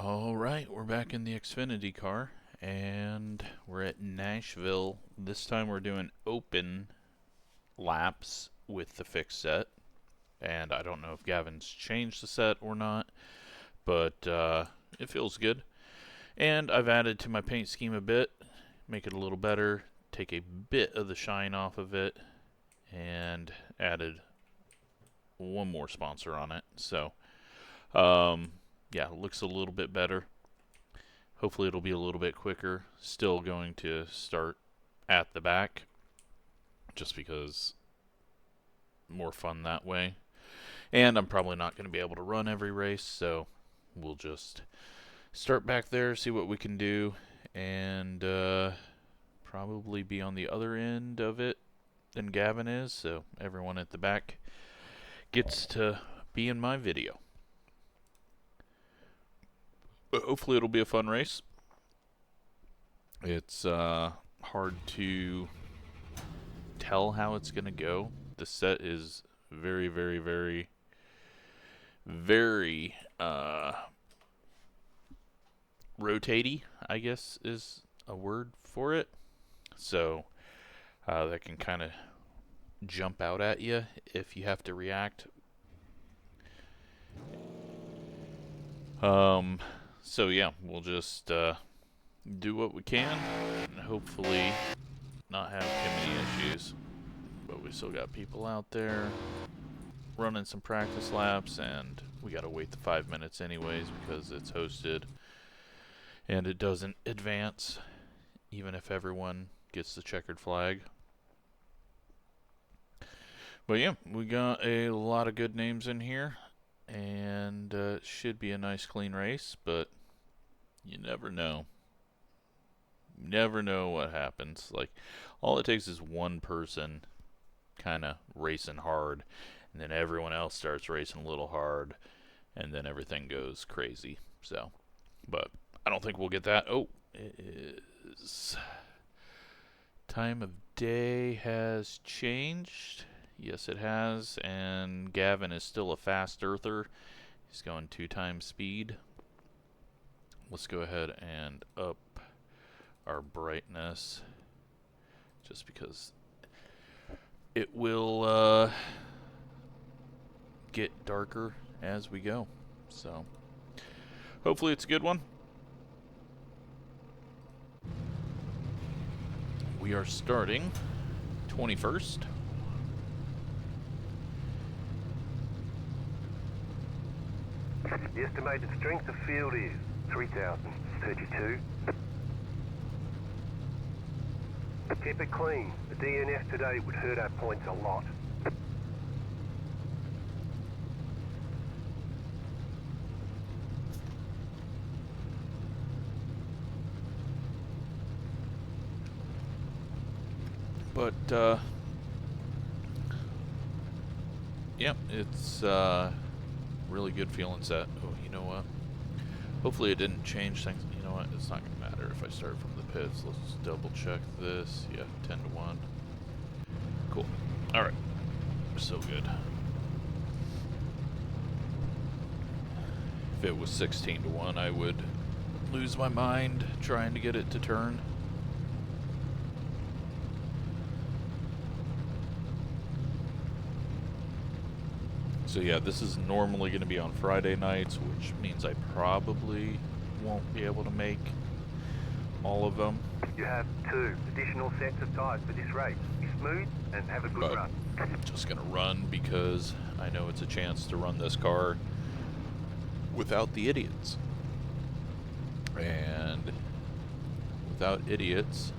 Alright, we're back in the Xfinity car, and we're at Nashville. This time we're doing open laps with the fixed set, and I don't know if Gavin's changed the set or not, but it feels good. And I've added to my paint scheme a bit, make it a little better, take a bit of the shine off of it, and added one more sponsor on it. So, yeah, it looks a little bit better. Hopefully it'll be a little bit quicker. Still going to start at the back, just because more fun that way. And I'm probably not going to be able to run every race, so we'll just start back there, see what we can do, and probably be on the other end of it than Gavin is, so everyone at the back gets to be in my video. But hopefully it'll be a fun race. It's hard to tell how it's going to go. The set is very, very, very, very rotatey, I guess is a word for it. So that can kind of jump out at you if you have to react. So yeah, we'll just do what we can and hopefully not have too many issues. But we still got people out there running some practice laps, and we gotta wait the 5 minutes anyways because it's hosted and it doesn't advance even if everyone gets the checkered flag. But yeah, we got a lot of good names in here, and it should be a nice clean race, but you never know. Never know what happens. Like, all it takes is one person kind of racing hard, and then everyone else starts racing a little hard, and then everything goes crazy. So, but I don't think we'll get that. Oh, it is. Time of day has changed. Yes, it has, and Gavin is still a fast earther. He's going 2 times speed. Let's go ahead and up our brightness, just because it will get darker as we go. So, hopefully it's a good one. We are starting 21st. The estimated strength of field is 3,032. Keep it clean. The DNF today would hurt our points a lot. But, yeah, it's really good feeling set. Oh, you know what? Hopefully it didn't change things. You know what? It's not going to matter if I start from the pits. Let's double check this. Yeah, 10-1. Cool. Alright. So good. If it was 16-1, I would lose my mind trying to get it to turn. So yeah, this is normally going to be on Friday nights, which means I probably won't be able to make all of them. You have 2 additional sets of tires for this race. Be smooth and have a good run. I'm just going to run because I know it's a chance to run this car without the idiots. And without idiots,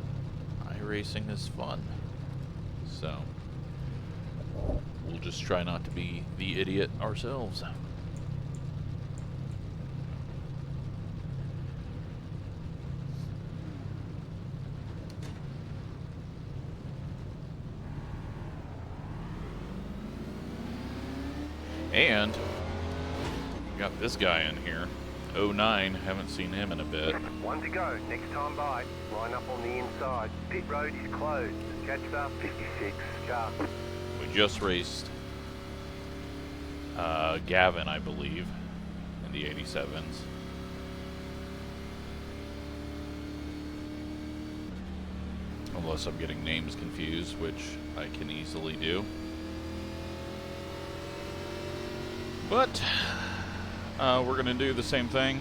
iRacing is fun. So we'll just try not to be the idiot ourselves. And we got this guy in here. 09, haven't seen him in a bit. 1 to go. Next time by, line up on the inside. Pit road is closed. Catch up 56 sharp. We just raced Gavin, I believe, in the 87s. Unless I'm getting names confused, which I can easily do. But we're going to do the same thing.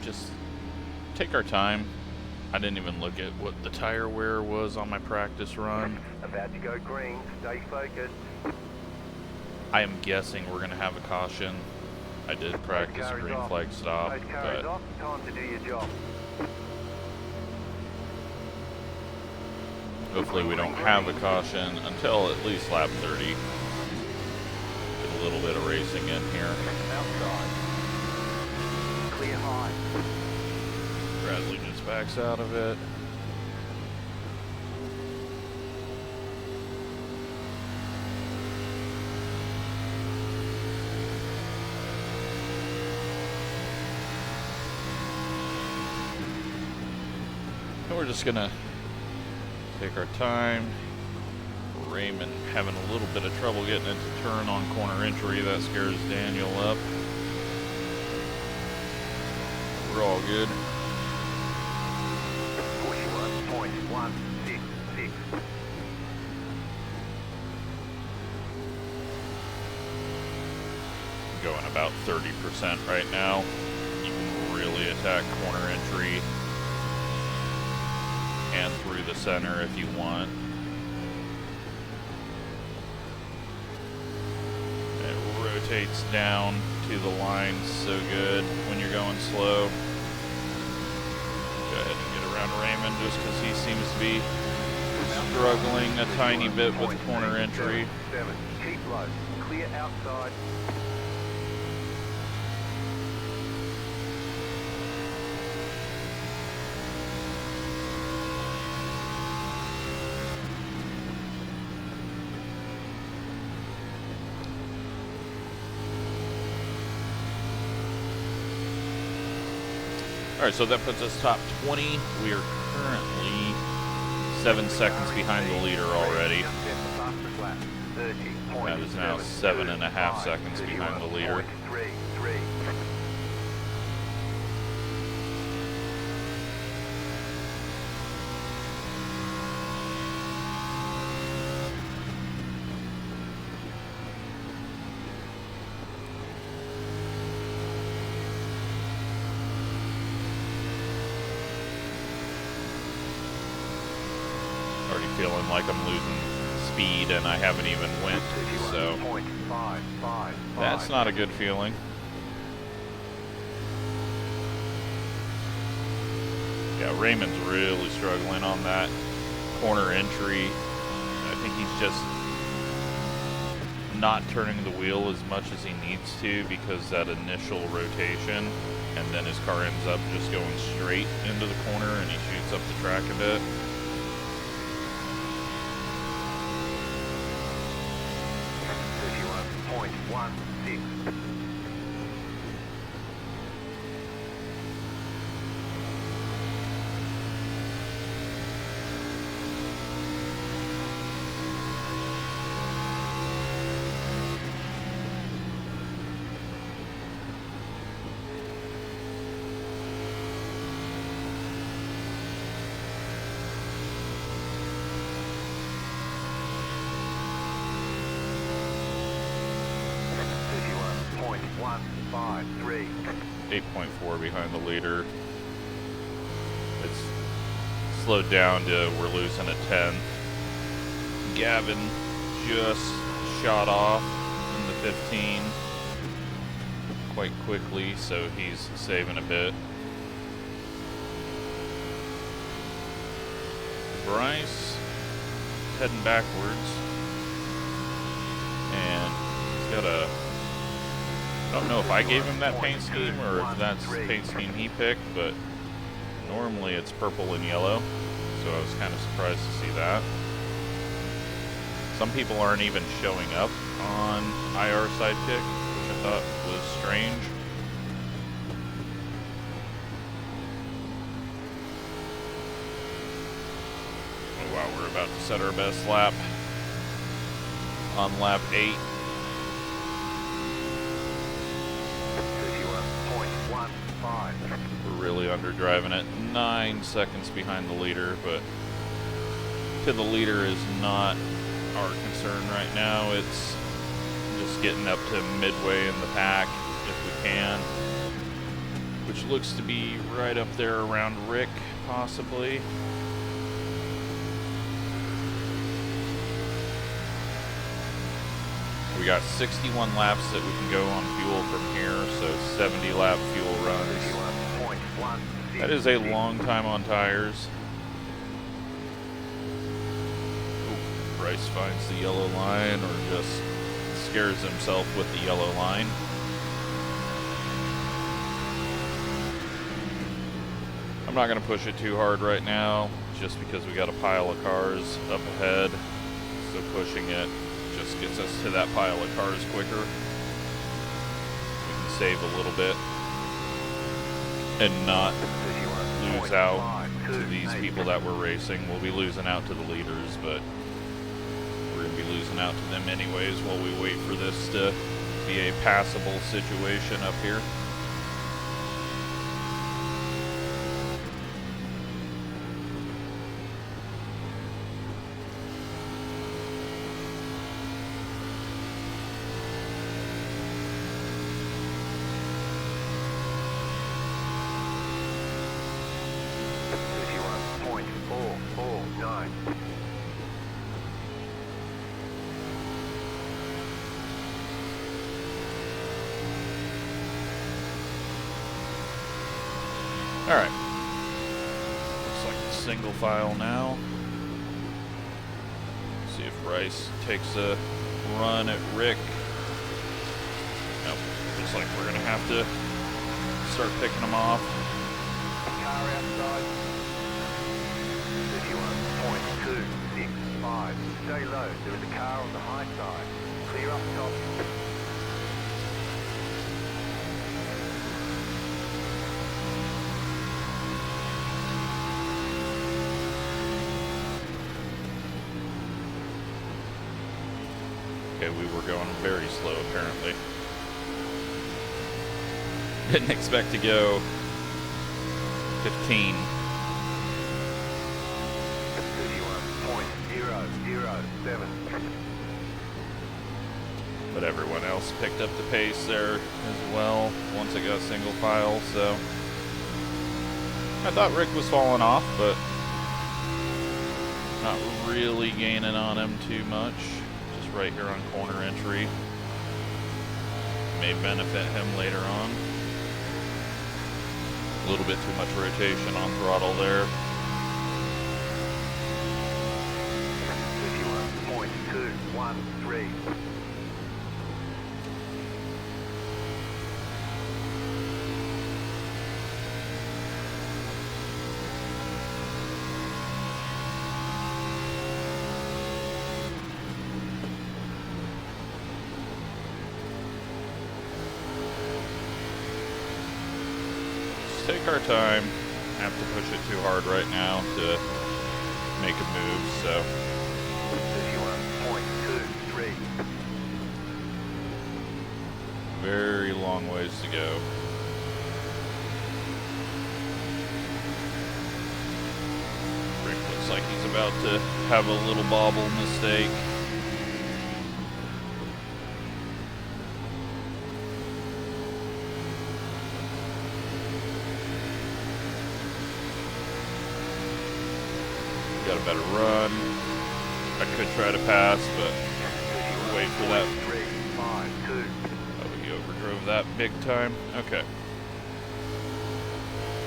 Just take our time. I didn't even look at what the tire wear was on my practice run. About to go green. Stay focused. I am guessing we're going to have a caution. I did practice a green flag stop, but off. Time to do your job. hopefully we don't have a caution until at least lap 30. Get a little bit of racing in here. Outside. Clear high. Bradley just backs out of it. And we're just gonna take our time. Raymond having a little bit of trouble getting into turn on corner entry. That scares Daniel up. We're all good. 41.166. Going about 30% right now. You can really attack corner entry and through the center if you want. It rotates down to the line so good when you're going slow. Go ahead and get around Raymond just because he seems to be struggling a tiny bit with corner entry. 7. Keep low. Clear outside. Alright, so that puts us top 20. We are currently 7 seconds behind the leader already. That is now 7.5 seconds behind the leader. Already feeling like I'm losing speed and I haven't even went, so that's not a good feeling. Yeah, Raymond's really struggling on that corner entry. I think he's just not turning the wheel as much as he needs to because that initial rotation, and then his car ends up just going straight into the corner and he shoots up the track a bit. Five, 3. 8.4 behind the leader. It's slowed down to we're losing a 10th. Gavin just shot off in the 15 quite quickly, so he's saving a bit. Bryce heading backwards, and he's got a, I don't know if I gave him that paint scheme or if that's the paint scheme he picked, but normally it's purple and yellow, so I was kind of surprised to see that. Some people aren't even showing up on IR Sidekick, which I thought was strange. Oh wow, we're about to set our best lap on lap 8. 31.15. We're really underdriving it. 9 seconds behind the leader, but to the leader is not our concern right now. It's just getting up to midway in the pack if we can, which looks to be right up there around Rick, possibly. We got 61 laps that we can go on fuel from here, so 70 lap fuel runs. That is a long time on tires. Ooh, Bryce finds the yellow line or just scares himself with the yellow line. I'm not going to push it too hard right now, just because we got a pile of cars up ahead, so pushing it just gets us to that pile of cars quicker. We can save a little bit and not lose out to these people that we're racing. We'll be losing out to the leaders, but we're going to be losing out to them anyways while we wait for this to be a passable situation up here. Alright, looks like a single file now. See if Rice takes a run at Rick. Nope, looks like we're going to have to start picking them off. Car outside. 31.265. Stay low, there is a car on the high side. Clear up top. Okay, we were going very slow apparently. Didn't expect to go 15. 31.007. But everyone else picked up the pace there as well once it got single file, so I thought Rick was falling off, but not really gaining on him too much. Just right here on corner entry. May benefit him later on. A little bit too much rotation on throttle there. 51.213. Take our time. Have to push it too hard right now to make a move, so 51.23. very long ways to go. Rick looks like he's about to have a little bobble mistake. Got a better run. I could try to pass, but wait for that. Oh, he overdrove that big time. Okay.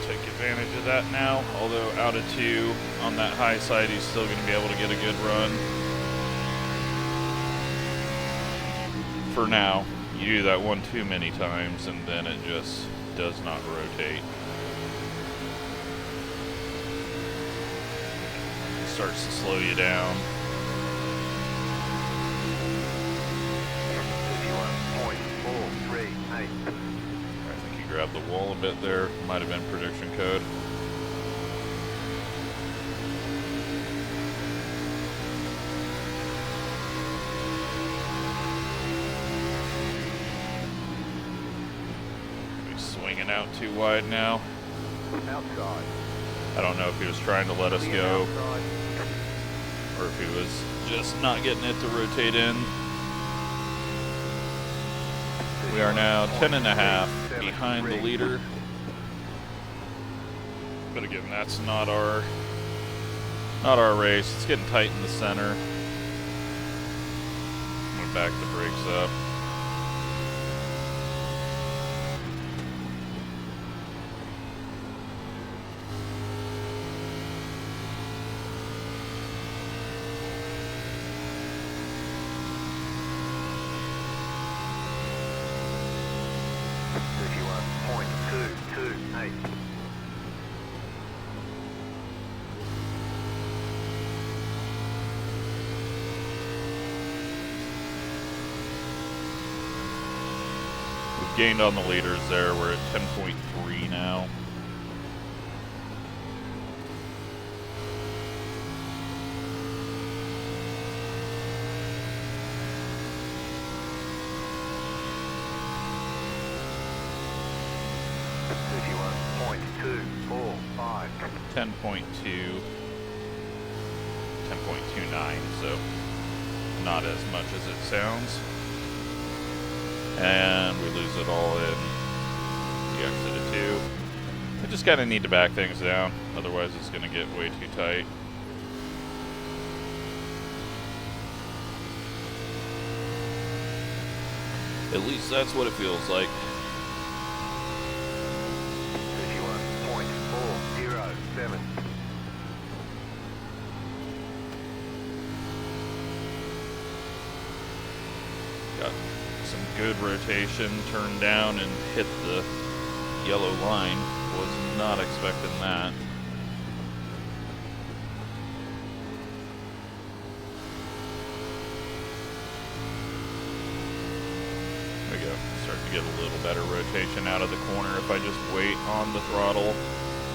Take advantage of that now. Although out of 2 on that high side, he's still going to be able to get a good run. For now, you do that one too many times, and then it just does not rotate. Starts to slow you down. 51.438. I think he grabbed the wall a bit there. Might have been prediction code. He's swinging out too wide now. Outside. I don't know if he was trying to let us go. or if he was just not getting it to rotate in. We are now 10.5 behind the leader. But again, that's not our race. It's getting tight in the center. I'm gonna back the brakes up. Gained on the leaders there. We're at 10.3 now. .245. 10.2. 10.29. So not as much as it sounds. And we lose it all in the exit of 2. I just kind of need to back things down, otherwise it's going to get way too tight. At least that's what it feels like. 31.407. Got some good rotation, turned down and hit the yellow line. Was not expecting that. There we go. Start to get a little better rotation out of the corner if I just wait on the throttle.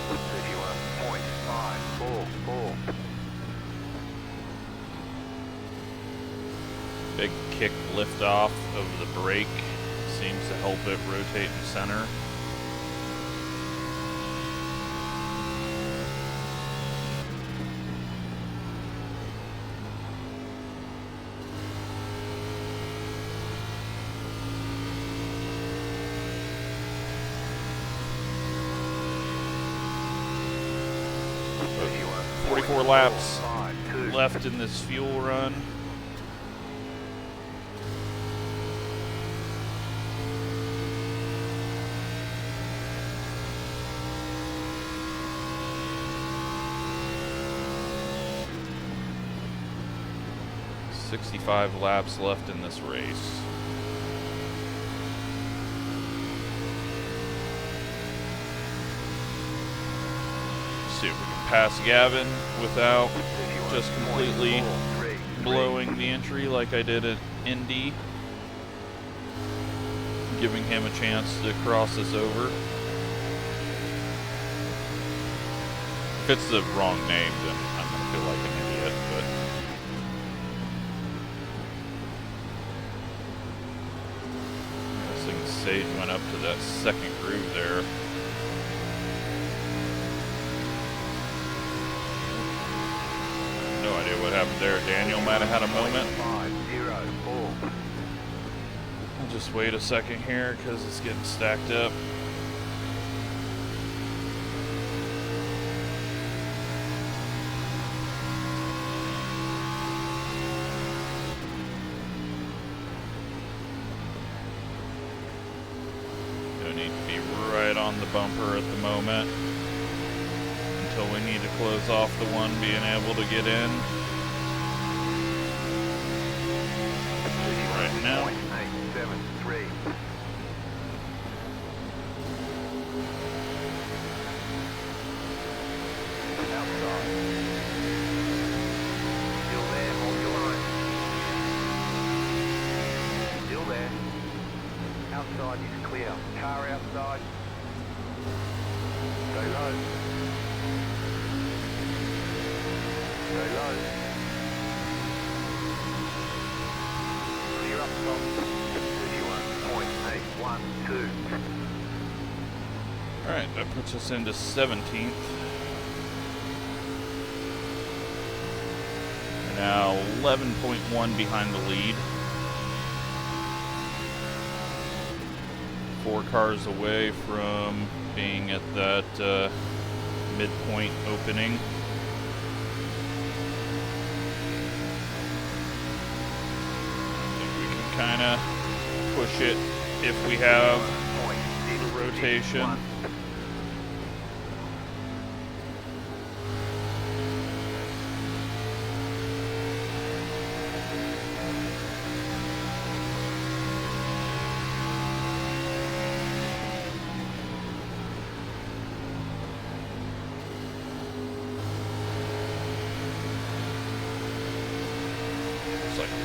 31.544. Big kick lift off of the brake seems to help it rotate in center. But 44 laps left in this fuel run. .65 laps left in this race. See if we can pass Gavin without just completely blowing the entry like I did at Indy. Giving him a chance to cross us over. If it's the wrong name, then I'm gonna feel like an idiot, but Sage went up to that second groove there. No idea what happened there. Daniel might have had a moment. I'll just wait a second here because it's getting stacked up. On the bumper at the moment until we need to close off the one being able to get in. Right now. Still there. Outside is clear. Car outside. Go low. Go low. Clear up top. 31.812. Alright, that puts us into 17th. We're Now 11.1 behind the lead. 4 cars away from being at that midpoint opening. I think we can kind of push it if we have the rotation.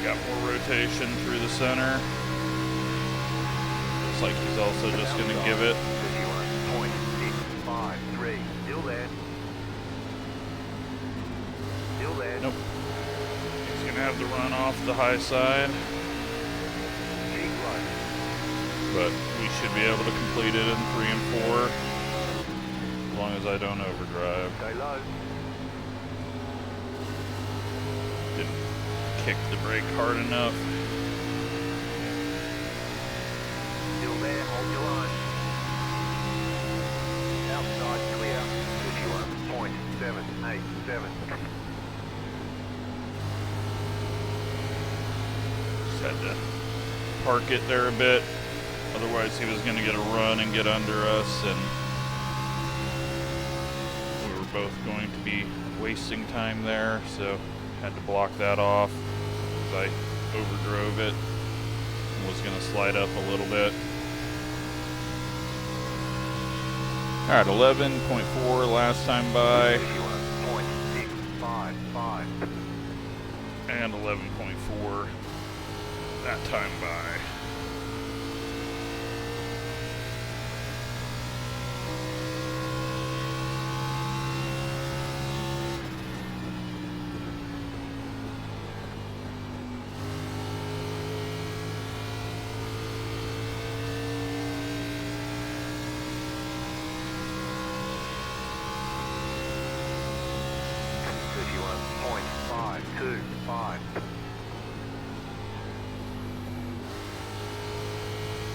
Got more rotation through the center. Looks like he's also just going to give it. 51.653. Still there. Still there. Nope. He's going to have to run off the high side. Keep low. But we should be able to complete it in 3 and 4. As long as I don't overdrive. Stay low. Kick the brake hard enough. Still there, hold your line. Outside clear, 51.787. Just had to park it there a bit. Otherwise he was going to get a run and get under us, and we were both going to be wasting time there, so had to block that off. I overdrove it and was going to slide up a little bit. Alright, 11.4 last time by. 51.655. And 11.4 that time by.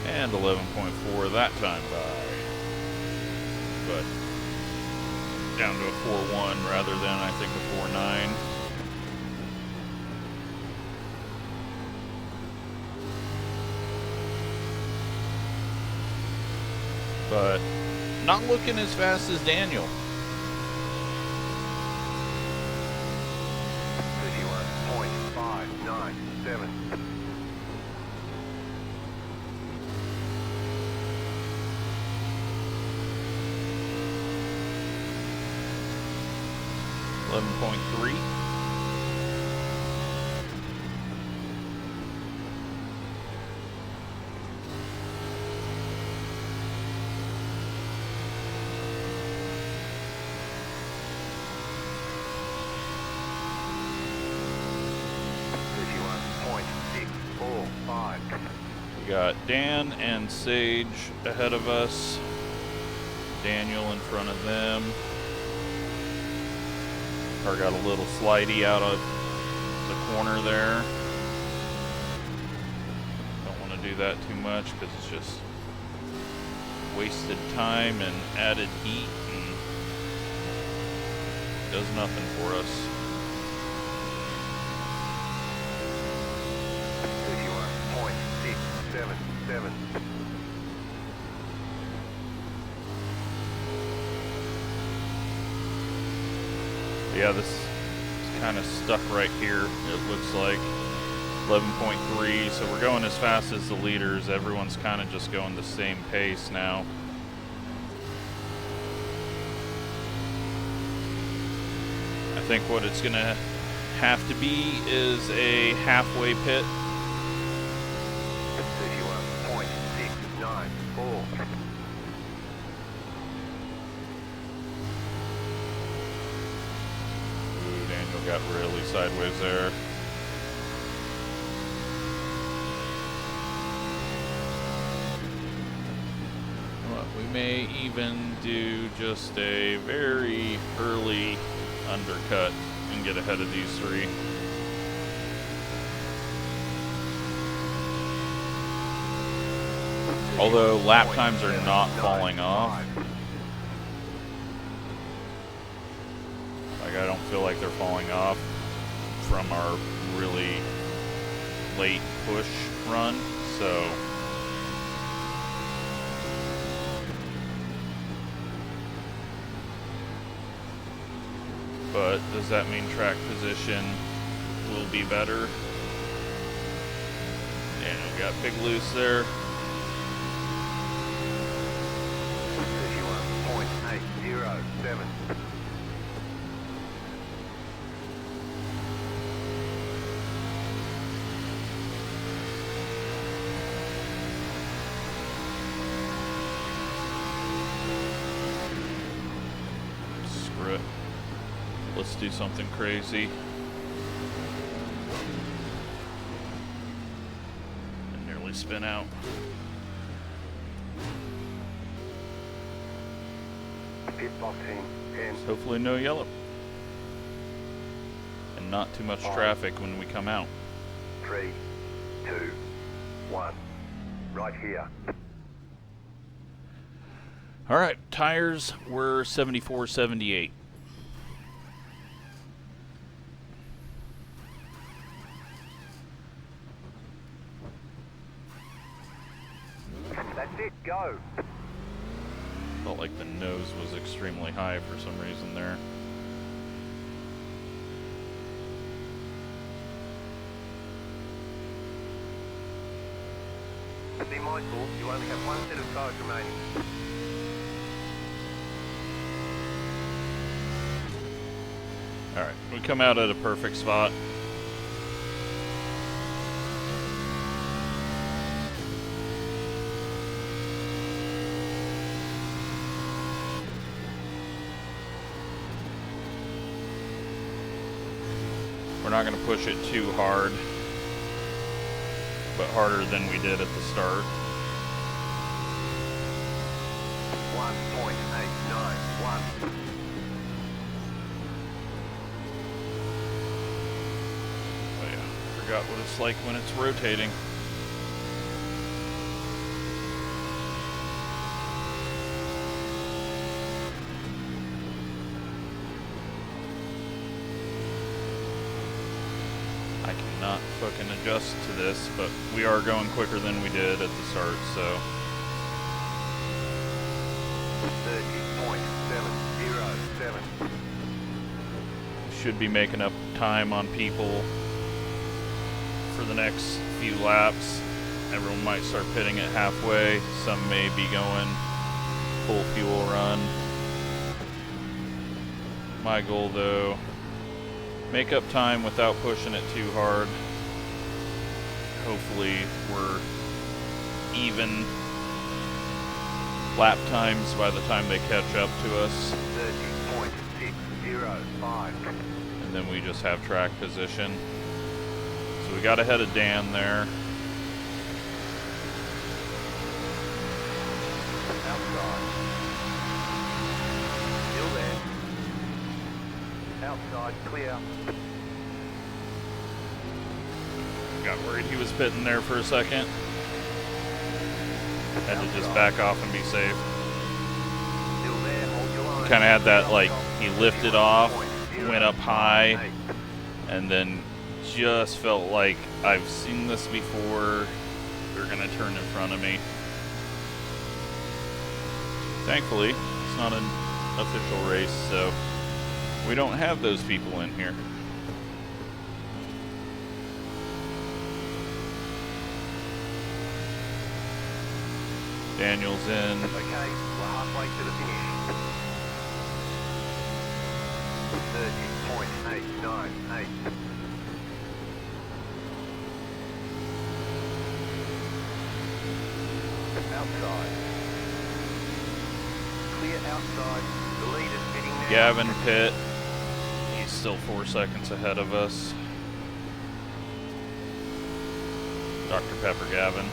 And 11.4 that time by. But down to a 4.1 rather than, I think, a 4.9. But not looking as fast as Daniel. 51.597. .3. We got Dan and Sage ahead of us. Daniel in front of them. Car got a little slidey out of the corner there. Don't want to do that too much because it's just wasted time and added heat and does nothing for us. 51.677. Yeah, this is kind of stuck right here, it looks like. 11.3, so we're going as fast as the leaders. Everyone's kind of just going the same pace now. I think what it's going to have to be is a halfway pit. 51.694. Daniel got really sideways there. Well, we may even do just a very early undercut and get ahead of these three. Although lap times are not falling off. Like, I don't feel like they're falling off from our really late push run, so but does that mean track position will be better? And we got Big Loose there. 31.807. Screw it. Let's do something crazy. And nearly spin out. Pit box in 10. Hopefully no yellow. And not too much traffic when we come out. 3, 2, 1. Right here. Alright, tires were 74-78. That's it, go. Felt like the nose was extremely high for some reason there. Be mindful, you only have one set of tires remaining. Alright, we come out at a perfect spot. We're not going to push it too hard, but harder than we did at the start. 1.891. Oh yeah, forgot what it's like when it's rotating. I cannot fucking adjust to this, but we are going quicker than we did at the start, so. 30.707. Should be making up time on people for the next few laps. Everyone might start pitting it halfway. Some may be going full fuel run. My goal, though, make up time without pushing it too hard. Hopefully we're even lap times by the time they catch up to us. 30.605. And then we just have track position. So we got ahead of Dan there. Outside. Still there. Outside, clear. Got worried he was pitting there for a second. Had to just back off and be safe. Still there, hold your line. Kind of had that, like, he lifted off, went up high, and then just felt like I've seen this before. They're gonna turn in front of me. Thankfully, it's not an official race, so we don't have those people in here. Daniel's in. Okay, we're halfway to the finish. 30.898. Outside. Clear outside. The leader's fitting now. Gavin pit. He's still 4 seconds ahead of us. Dr. Pepper Gavin.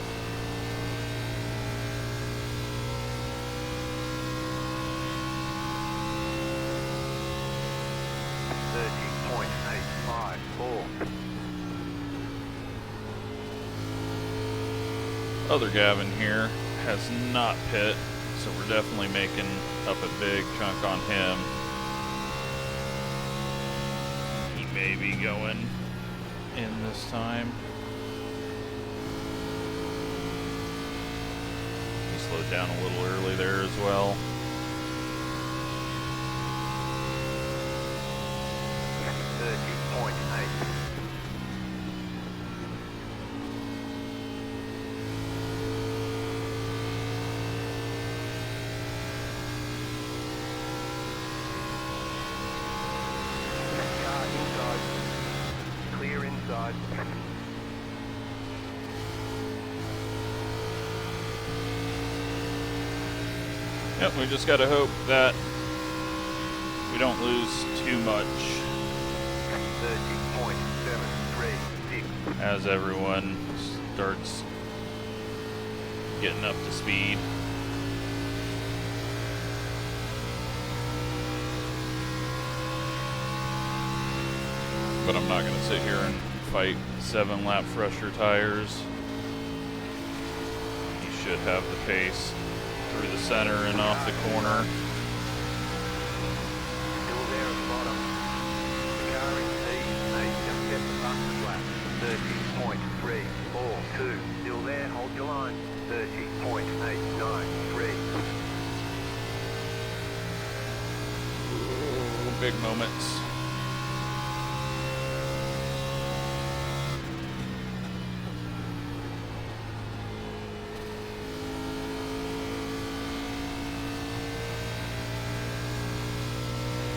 Other Gavin here has not pit, so we're definitely making up a big chunk on him. He may be going in this time. He slowed down a little early there as well. Yep, we just gotta hope that we don't lose too much as everyone starts getting up to speed. But I'm not gonna sit here and fight 7-lap fresher tires. You should have the pace through the center and off the corner. Still there at the bottom. The car in lead. They just set the fastest lap. 30.342. Still there, hold your line. 30.893. Ooh, big moments.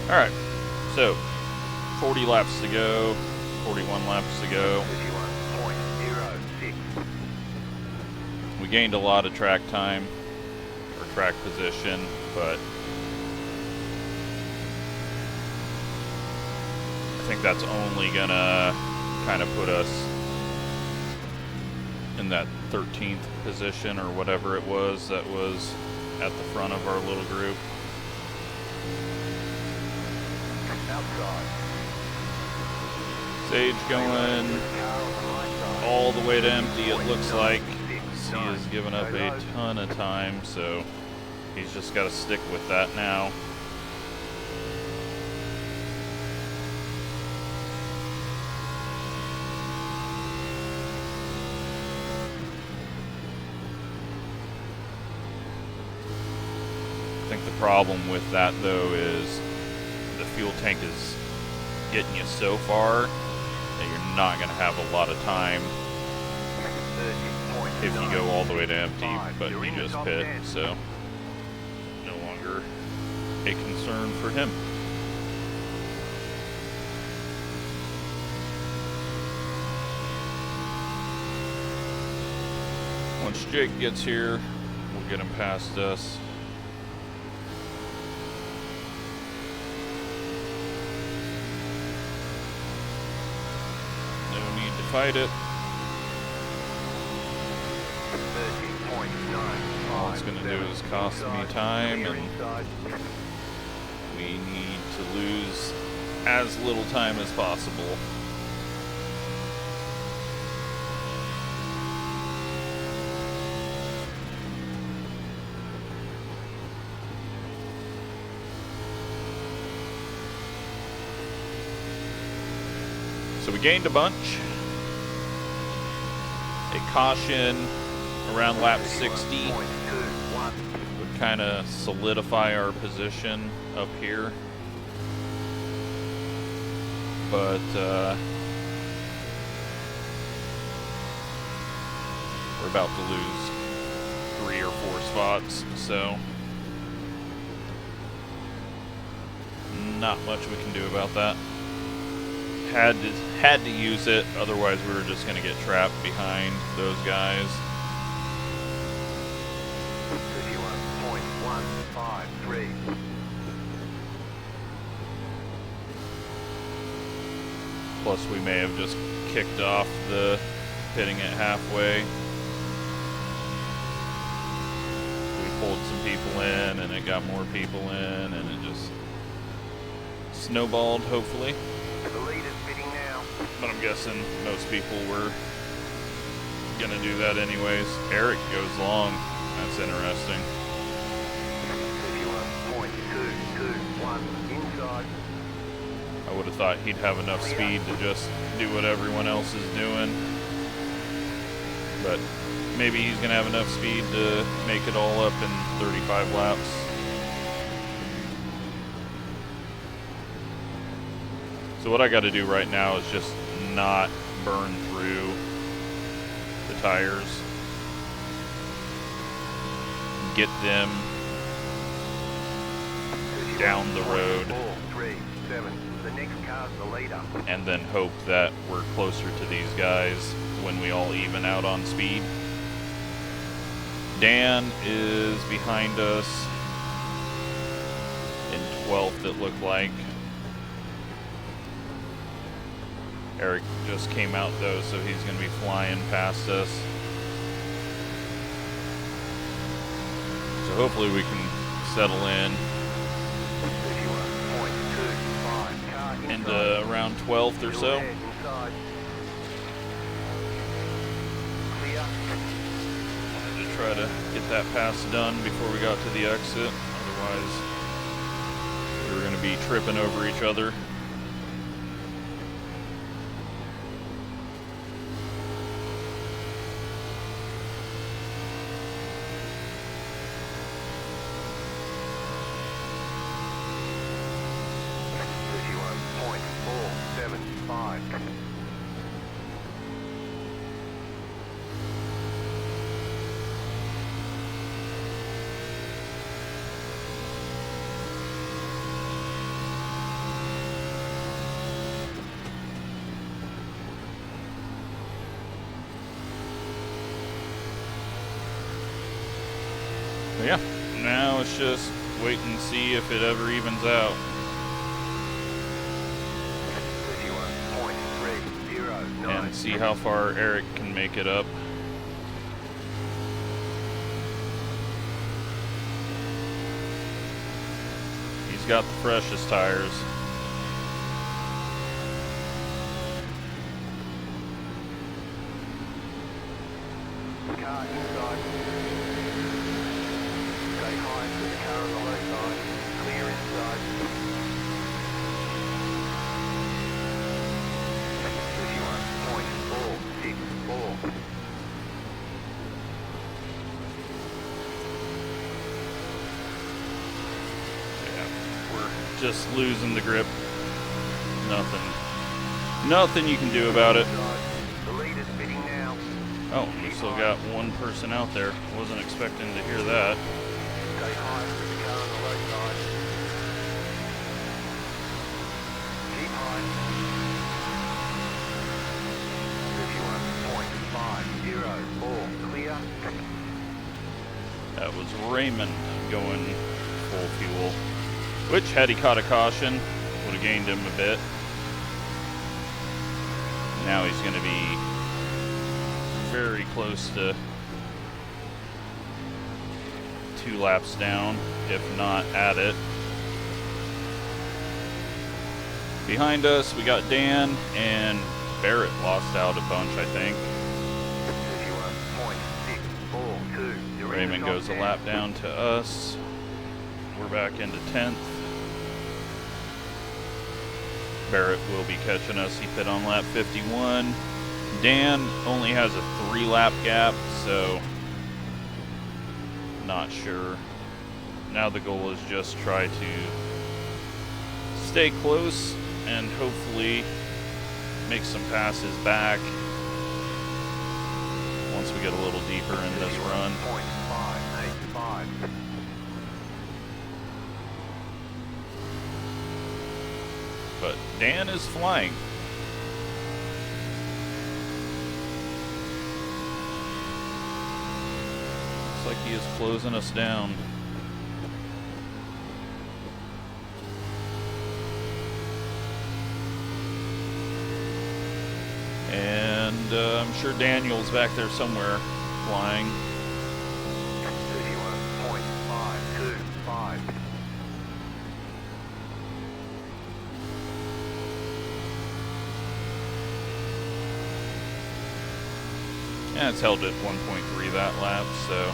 Alright, so 40 laps to go, 41 laps to go. 51.06. We gained a lot of track time, or track position, but I think that's only gonna kind of put us in that 13th position or whatever it was that was at the front of our little group. Sage going all the way to empty, it looks like. He has given up a ton of time, so he's just got to stick with that now. I think the problem with that, though, is the fuel tank is getting you so far that you're not going to have a lot of time if you go all the way to empty, but you just pit, so no longer a concern for him. Once Jake gets here, we'll get him past us. Fight it. All it's going to do is cost me time, and we need to lose as little time as possible. So we gained a bunch. A caution around lap 60 would kind of solidify our position up here, but we're about to lose 3 or 4 spots, so not much we can do about that. Had to use it, otherwise we were just going to get trapped behind those guys. 31.153. Plus we may have just kicked off the pitting it halfway. We pulled some people in and it got more people in and it just snowballed, hopefully. The leader's pitting now. But I'm guessing most people were gonna do that anyways. Eric goes long. That's interesting. 51.221 inside. I would have thought he'd have enough speed to just do what everyone else is doing. But maybe he's going to have enough speed to make it all up in 35 laps. So what I got to do right now is just not burn through the tires. Get them down the road. 4, 3, 7. The next car's the leader. And then hope that we're closer to these guys when we all even out on speed. Dan is behind us in 12th, it looked like. Eric just came out though, so he's going to be flying past us. So hopefully we can settle in into around 12th or so. Wanted to try to get that pass done before we got to the exit. Otherwise, we were going to be tripping over each other. Yeah, now it's just wait and see if it ever evens out. 31.309. And see how far Eric can make it up. He's got the freshest tires. Car inside. Stay high to the car on the low side. Clear inside. 31.464. Yeah, we're just losing the grip. Nothing you can do about it. The leader's bidding now. Oh, we still got one person out there. Wasn't expecting to hear that. Stay high to the car on the low side. Keep high. 31.504. Clear. That was Raymond going full fuel. Which, had he caught a caution, would have gained him a bit. Now he's going to be very close to 2 laps down, if not at it. Behind us, we got Dan, and Barrett lost out a bunch, I think. 31.642. Raymond goes a lap down to us. We're back into 10th. Barrett will be catching us. He pit on lap 51. Dan only has a 3-lap gap, so not sure. Now the goal is just try to stay close and hopefully make some passes back once we get a little deeper in this run. 31.585. But Dan is flying. Looks like he is closing us down. And I'm sure Daniel's back there somewhere flying. 31.525. Yeah, it's held at 1.3 that lap, so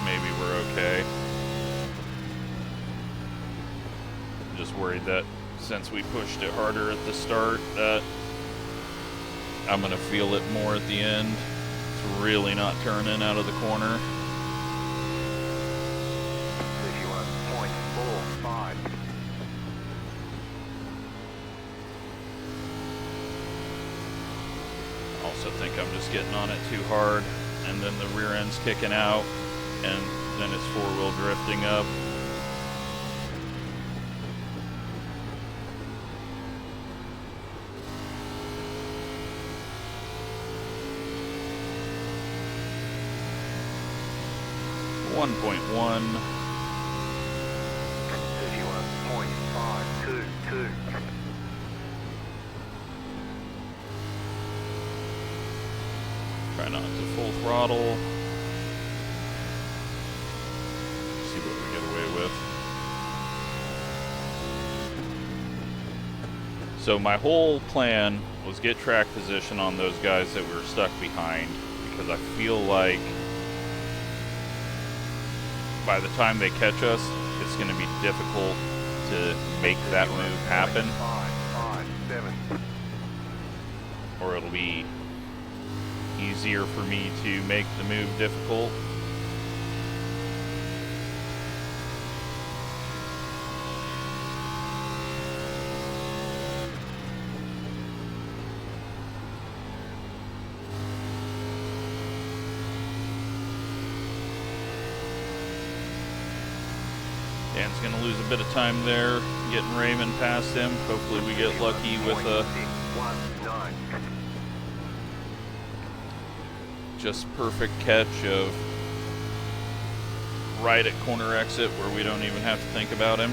maybe we're okay. I'm just worried that since we pushed it harder at the start, that I'm gonna feel it more at the end. It's really not turning out of the corner. 31.45. Also think I'm just getting on it too hard, and then the rear end's kicking out, and then it's four-wheel drifting up. .1. 31.522. Try not to full throttle. See what we get away with. So my whole plan was get track position on those guys that were stuck behind, because I feel like by the time they catch us, it's going to be difficult to make that move happen. 557. Or it'll be easier for me to make the move difficult. Dan's going to lose a bit of time there, getting Raymond past him. Hopefully we get lucky with a just perfect catch of right at corner exit where we don't even have to think about him.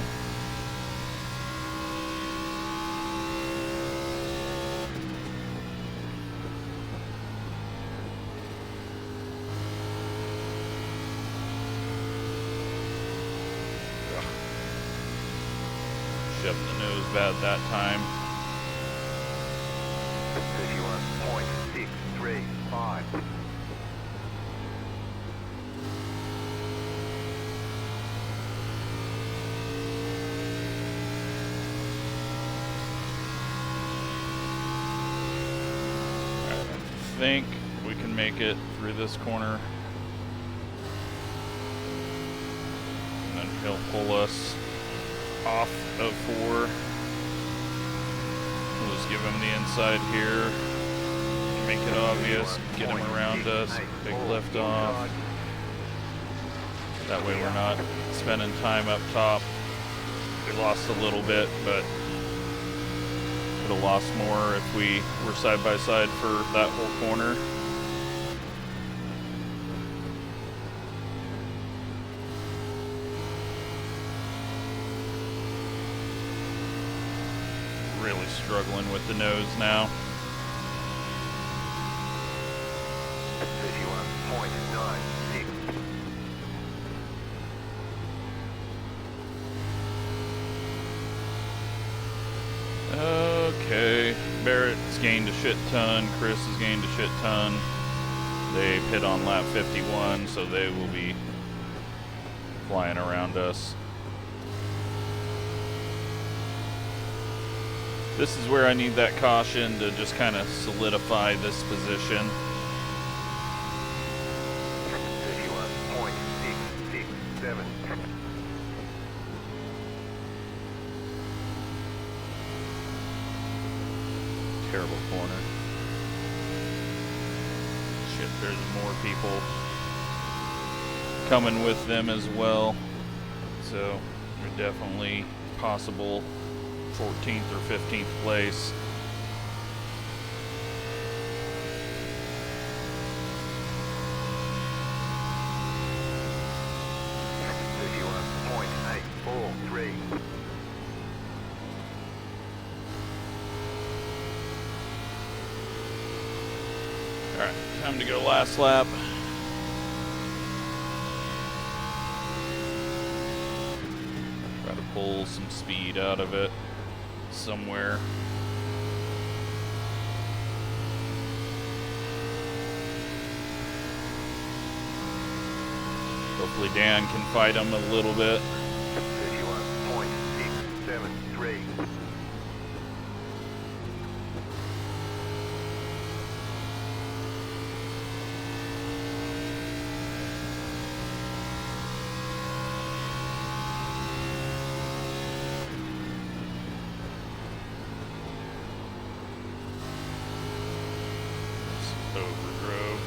Shoved the nose bad that time. 31.635. I think we can make it through this corner. And then he'll pull us off of 4. We'll just give him the inside here. Make it obvious. Get him around us. Big lift off. That way we're not spending time up top. We lost a little bit, but could have lost more if we were side by side for that whole corner. Really struggling with the nose now. 31.96. Okay, Barrett's gained a shit ton, Chris has gained a shit ton. They hit on lap 51, so they will be flying around us. This is where I need that caution to just kind of solidify this position. 31.667. Terrible corner. Shit, there's more people coming with them as well. So, they're definitely possible 14th or 15th place. Alright, time to go last lap. Try to pull some speed out of it somewhere. Hopefully Dan can fight him a little bit. 31.673. Overdrove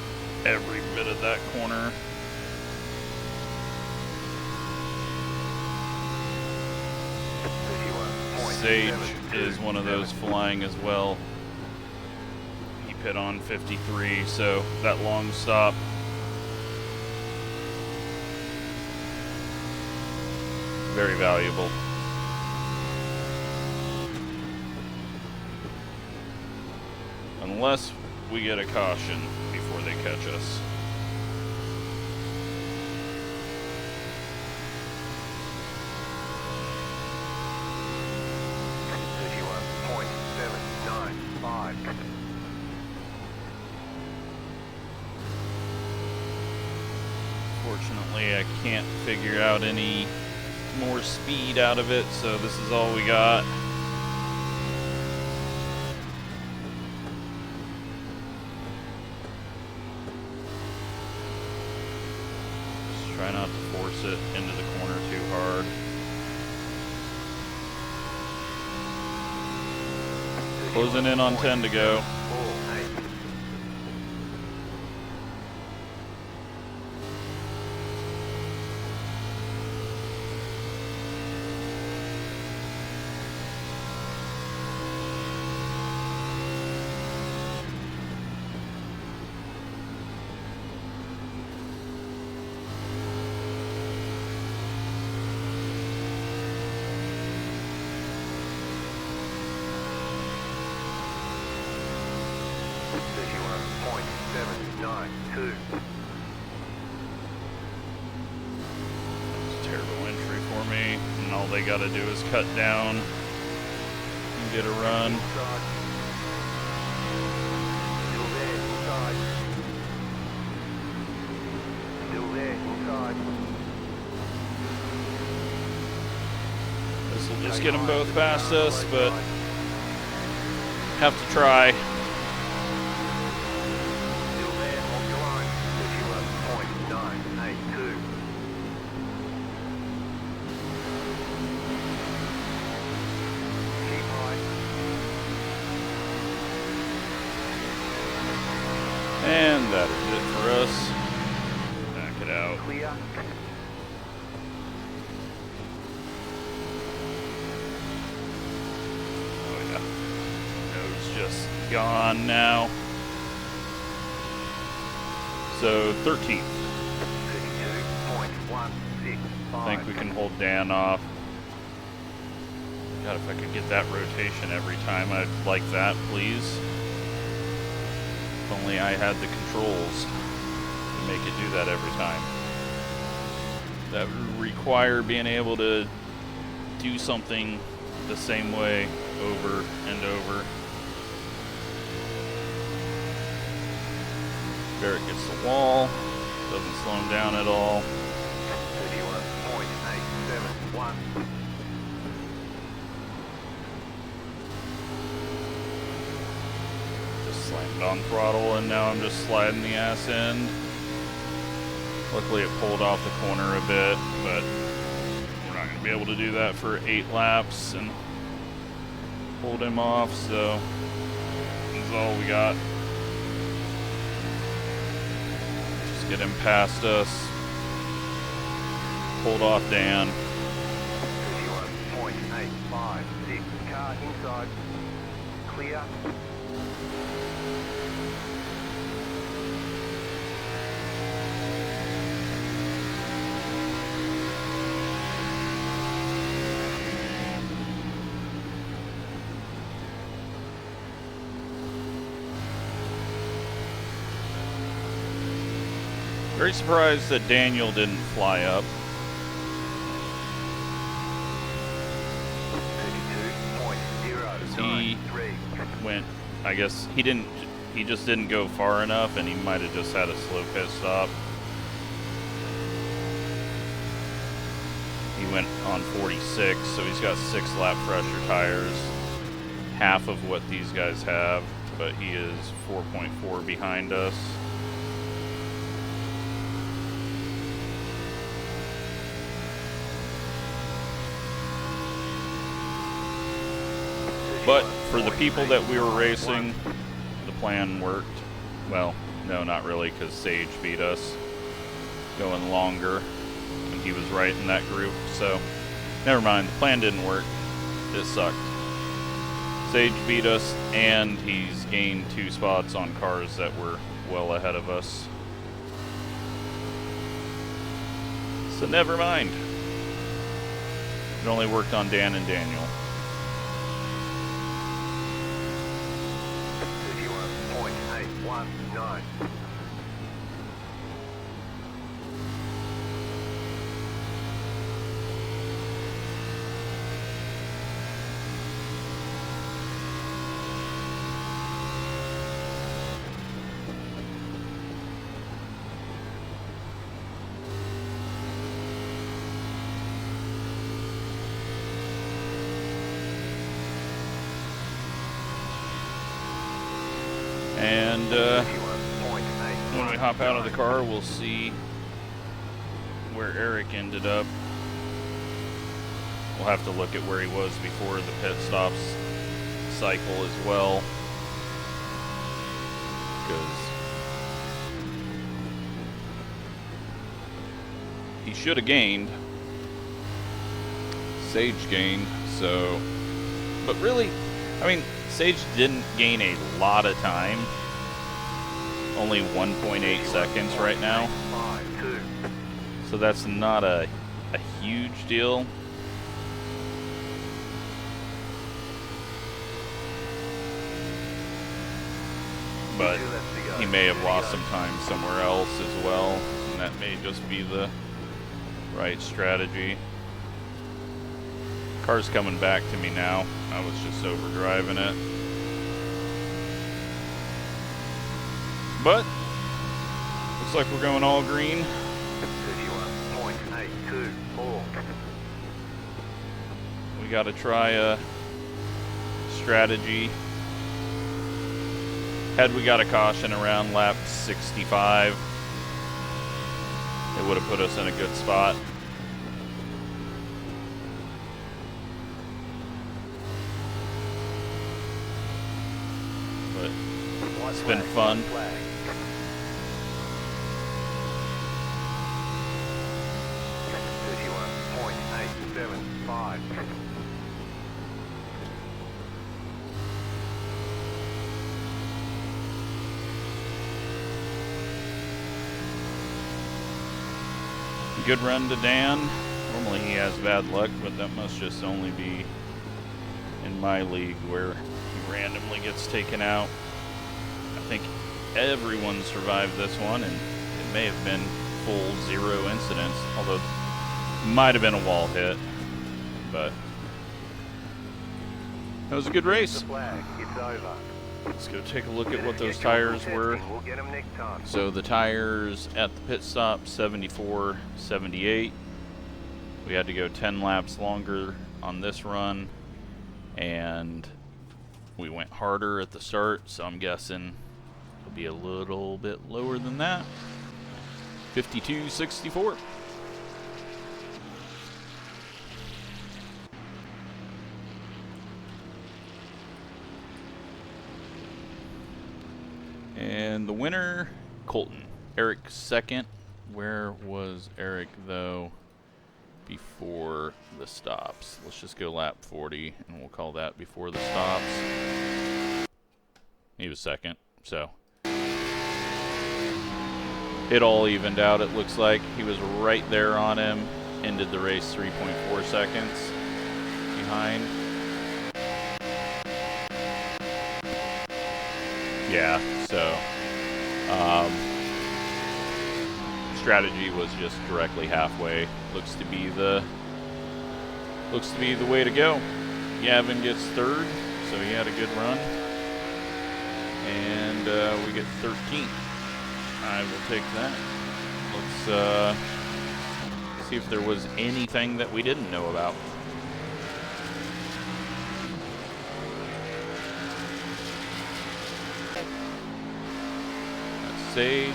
every bit of that corner. Sage is one of those flying as well. He pit on 53, so that long stop. Very valuable. Unless we get a caution before they catch us. Fortunately, I can't figure out any more speed out of it, so this is all we got. Just try not to force it into the corner too hard. Closing in on 10 to go. Terrible entry for me, and all they gotta do is cut down and get a run. Still there, inside. Still there, inside. This will just get them both past us, but have to try. Still there, off your line. 31.982. Keep high. And that is it for us. Back it out. Clear. Oh yeah. Nose just gone now. So 13th. 32.165. I think we can hold Dan off. God, if I could get that rotation every time, I'd like that, please. If only I had the controls to make it do that every time. That would require being able to do something the same way over and over. Barrett gets the wall, doesn't slow him down at all. 31.871. Just slammed on throttle, and now I'm just sliding the ass end. Luckily it pulled off the corner a bit, but we're not going to be able to do that for 8 laps and hold him off, so this is all we got. Just get him past us, hold off Dan. 31.856. Car inside. Clear. Very surprised that Daniel didn't fly up. 32.093. He went, I guess, he just didn't go far enough, and he might have just had a slow pit stop. went on 46, so he's got 6 lap pressure tires, half of what these guys have, but he is 4.4 behind us. But for the people that we were racing, the plan worked. Well, no, not really, because Sage beat us going longer, and he was right in that group, so never mind, the plan didn't work. It sucked. Sage beat us, and he's gained 2 spots on cars that were well ahead of us. So never mind. It only worked on Dan and Daniel. 31.819. And when we hop out of the car, we'll see where Eric ended up. We'll have to look at where he was before the pit stops cycle as well, because he should have gained. Sage gained, so, but really, I mean, Sage didn't gain a lot of time. Only 1.8 seconds right now. So that's not a huge deal. But he may have lost some time somewhere else as well, and that may just be the right strategy. Car's coming back to me now. I was just overdriving it. But looks like we're going all green. 31.824. We got to try a strategy. Had we got a caution around lap 65, it would have put us in a good spot. But it's been fun. 31.875. Good run to Dan. Normally he has bad luck, but that must just only be in my league where he randomly gets taken out. I think everyone survived this one, and it may have been full 0 incidents, although it might have been a wall hit, but that was a good race. It's over. Let's go take a look at what those tires were. We'll get them next time. So the tires at the pit stop, 74, 78. We had to go 10 laps longer on this run, and we went harder at the start, so I'm guessing it'll be a little bit lower than that. 52.64. And the winner, Colton. Eric second. Where was Eric, though, before the stops? Let's just go lap 40, and we'll call that before the stops. He was second, so it all evened out, it looks like. He was right there on him. Ended the race 3.4 seconds behind. Yeah, so strategy was just directly halfway. Looks to be the way to go. Gavin gets third, so he had a good run, and we get 13th. I will take that. Let's See if there was anything that we didn't know about. That's Sage.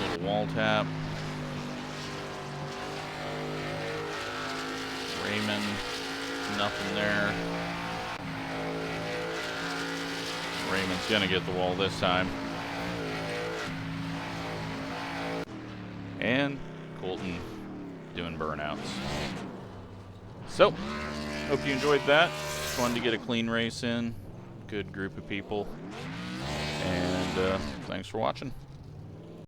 Little wall tap. Raymond, nothing there. Raymond's gonna get the wall this time. And Colton doing burnouts. So, hope you enjoyed that. Fun to get a clean race in. Good group of people. And thanks for watching.